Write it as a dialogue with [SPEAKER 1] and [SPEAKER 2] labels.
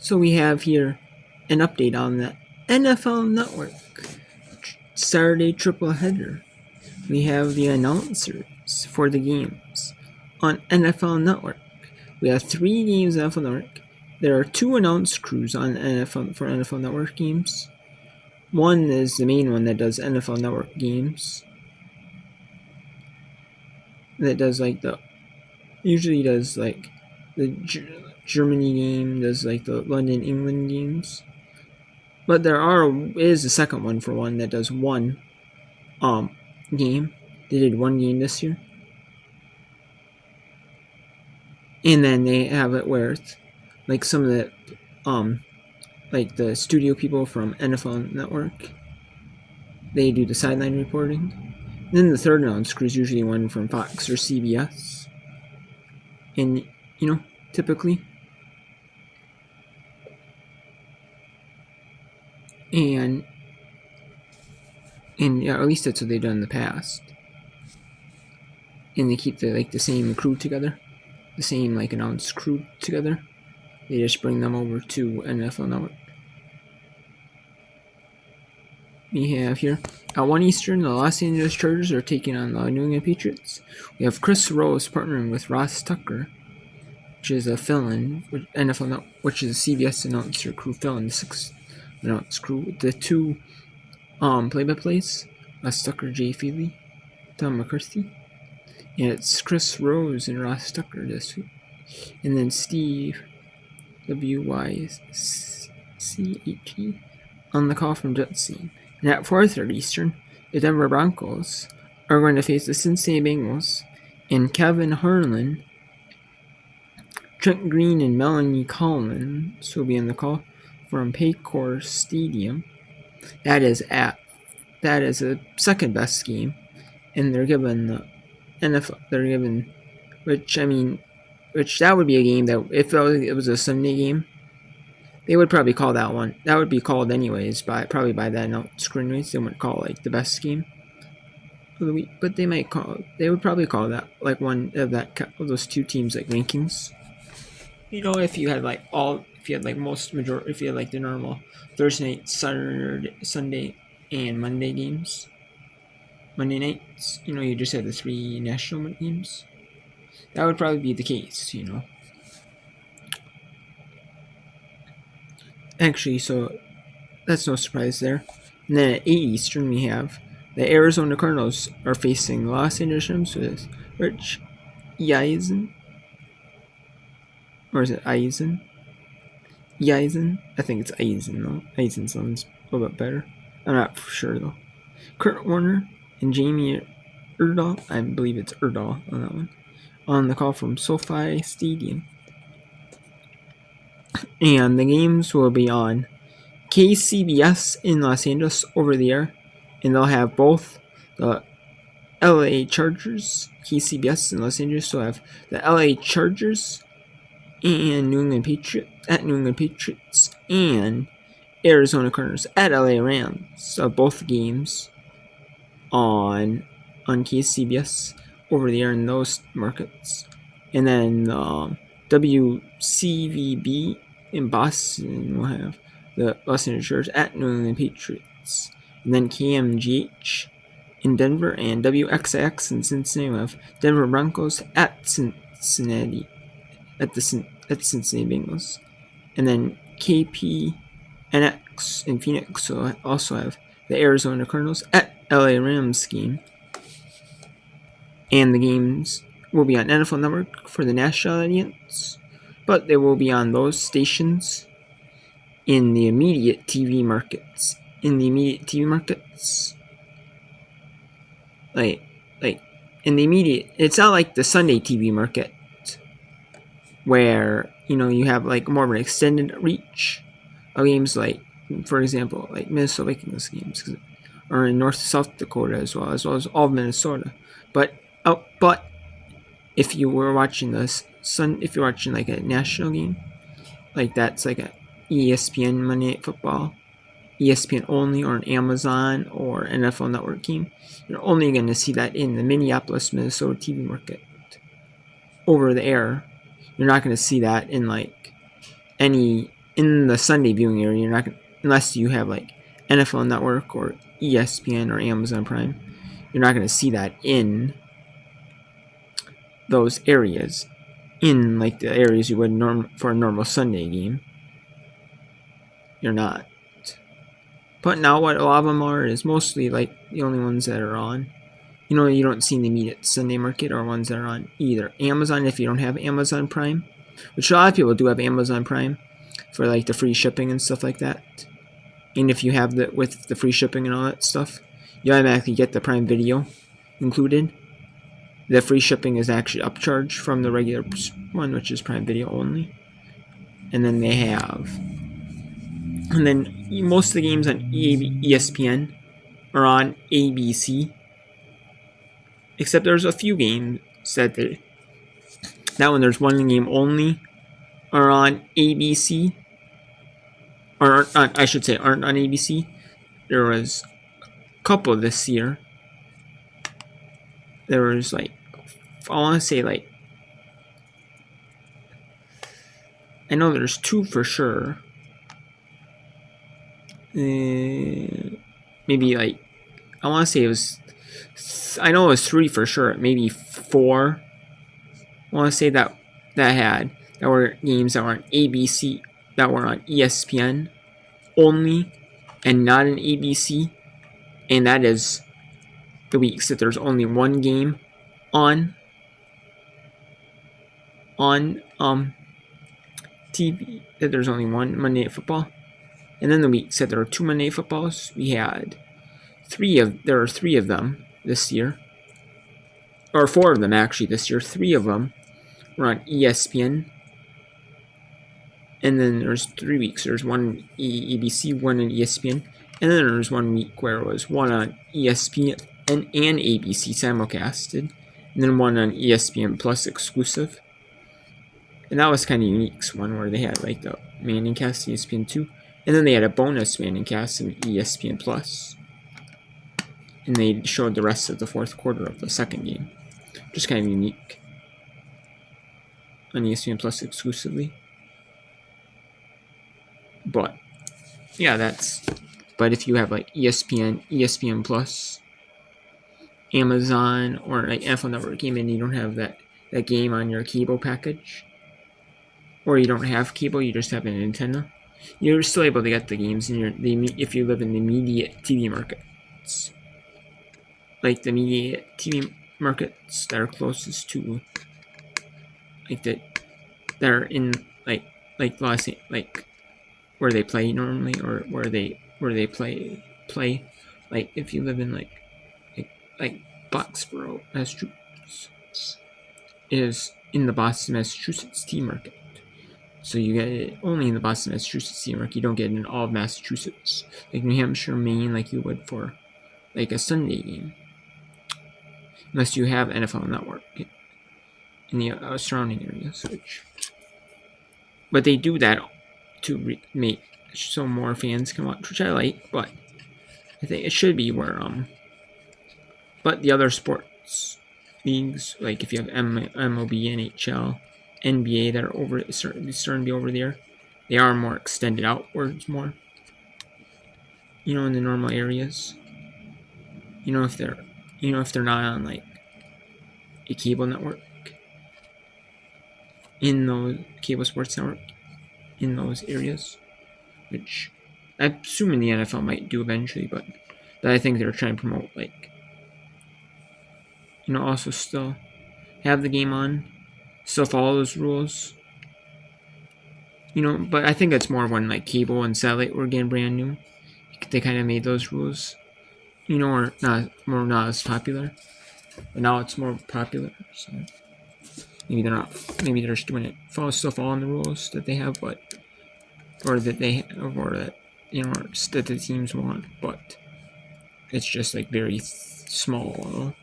[SPEAKER 1] So we have here an update on the NFL Network Saturday Tripleheader. We have the announcers for the games on NFL Network. We have 3 games on NFL Network. There are 2 announced crews on NFL Network games. One is the main one that does NFL Network games. That does usually does the Germany game, does the London, England games. But there is a second one for one that does one game. They did 1 game this year. And then they have it where it's some of the the studio people from NFL Network, they do the sideline reporting. And then the third announced crew is usually one from Fox or CBS. And typically. And yeah, at least that's what they've done in the past. And they keep the same crew together, the same announced crew together. They just bring them over to NFL Network. We have here at 1 Eastern, the Los Angeles Chargers are taking on the New England Patriots. We have Chris Rose partnering with Ross Tucker, which is a fill-in with NFL Network, which is a CBS announcer crew fill-in, the 6th announced crew. The 2 play-by-plays, Ross Tucker, Jay Feely, Tom McCarthy. And it's Chris Rose and Ross Tucker this week. And then Steve WYCHE on the call from Jets team. And at 4:30 Eastern, the Denver Broncos are going to face the Cincinnati Bengals, and Kevin Harlan, Trent Green, and Melanie Collins will be on the call from Paycor Stadium. That is the second best game, and they're given the NFL. They're given, which that would be a game that if it was a Sunday game, they would probably call that one. That would be called anyways by that announced screen rates. They wouldn't call the best game of the week, but they would probably call that one of those 2 teams rankings. If you had the normal Thursday night, Saturday, Sunday, and Monday games. Monday nights, you just had the 3 national games. That would probably be the case, Actually, so that's no surprise there. And then at 8 Eastern, we have the Arizona Cardinals are facing the Los Angeles Rams with Rich Eisen. Or is it Eisen? Eisen? I think it's Eisen, though. Eisen sounds a little bit better. I'm not for sure, though. Kurt Warner and Jamie Erdahl, I believe it's Erdahl on that one, on the call from SoFi Stadium. And the games will be on KCBS in Los Angeles over the air, and they'll have both the LA Chargers, KCBS in Los Angeles, so have the LA Chargers and New England Patriots and Arizona Cardinals at LA Rams. So both games on KCBS over the air in those markets. And then WCVB in Boston will have the Los Angeles Chargers at New England Patriots. And then KMGH in Denver and WXX in Cincinnati will have Denver Broncos at Cincinnati at the Cincinnati Bengals. And then KPNX in Phoenix will also have the Arizona Cardinals at LA Rams game. And the games will be on NFL Network for the national audience, but they will be on those stations in the immediate TV markets. In the immediate TV markets, it's not like the Sunday TV market where you have more of an extended reach of games, for example, Minnesota Vikings games, or in North South Dakota as well as all of Minnesota. But if you were watching if you're watching a national game, that's a ESPN Monday Night Football, ESPN only, or an Amazon or NFL Network game, you're only going to see that in the Minneapolis, Minnesota TV market over the air. You're not going to see that in in the Sunday viewing area, you're not gonna, unless you have like NFL Network or ESPN or Amazon Prime, you're not going to see that in those areas, in like the areas you would for a normal Sunday game. You're not. But now what a lot of them are is mostly like the only ones that are on. You know, you don't see in the immediate Sunday market are ones that are on either Amazon if you don't have Amazon Prime, which a lot of people do have Amazon Prime for like the free shipping and stuff like that. And if you have the with the free shipping and all that stuff, you automatically get the Prime Video included. The free shipping is actually upcharged from the regular one, which is Prime Video only. And then they have, and then most of the games on ESPN are on ABC, except there's a few games that one there's one game only are on ABC, or I should say aren't on ABC. There was a couple this year. There was like, I want to say like, I know there's two for sure. Maybe like, I want to say it was, I know it was 3 for sure, maybe 4. I want to say that were games that were on ABC, that were on ESPN only, and not on ABC, and that is the weeks that there's only one game on TV, that there's only one Monday Night Football. And then the weeks that there are 2 Monday Night Footballs, there are 3 of them this year. Or 4 of them actually this year. 3 of them were on ESPN. And then there's 3 weeks. There's one on ABC, one on ESPN. And then there's 1 week where it was one on ESPN and ABC simulcasted. And then one on ESPN Plus exclusive. And that was kind of unique. One where they had like the Manning cast ESPN2. And then they had a bonus Manning cast in ESPN Plus. And they showed the rest of the 4th quarter of the second game. Just kind of unique. On ESPN Plus exclusively. But, yeah, but if you have like ESPN Plus, Amazon, or like NFL Network game and you don't have that game on your cable package, or you don't have cable, you just have an antenna, you're still able to get the games if you live in the immediate TV markets. Like the immediate TV markets that are closest to, like that are in like Los Angeles, like where they play normally, or where they play. Like if you live in like Boxborough, Massachusetts, is in the Boston, Massachusetts TV market. So you get it only in the Boston, Massachusetts TV market. You don't get it in all of Massachusetts, like New Hampshire, Maine, like you would for like a Sunday game, unless you have NFL Network in the surrounding areas. But they do that to make so more fans can watch, which I like. But I think it should be where but the other sports leagues, like if you have MLB, NHL, NBA that are starting to be over there, they are more extended outwards more. You know, in the normal areas. You know, if they're not on like a cable network, in those cable sports network, in those areas, which I'm assuming the NFL might do eventually, but that I think they're trying to promote, like, you know, also still have the game on, still follow those rules, you know. But I think that's more when like cable and satellite were getting brand new, they kind of made those rules, you know, or not as popular, but now it's more popular. So maybe they're not. Maybe they're just doing it, still following the rules that they have, but or that you know, that the teams want, but it's just like very small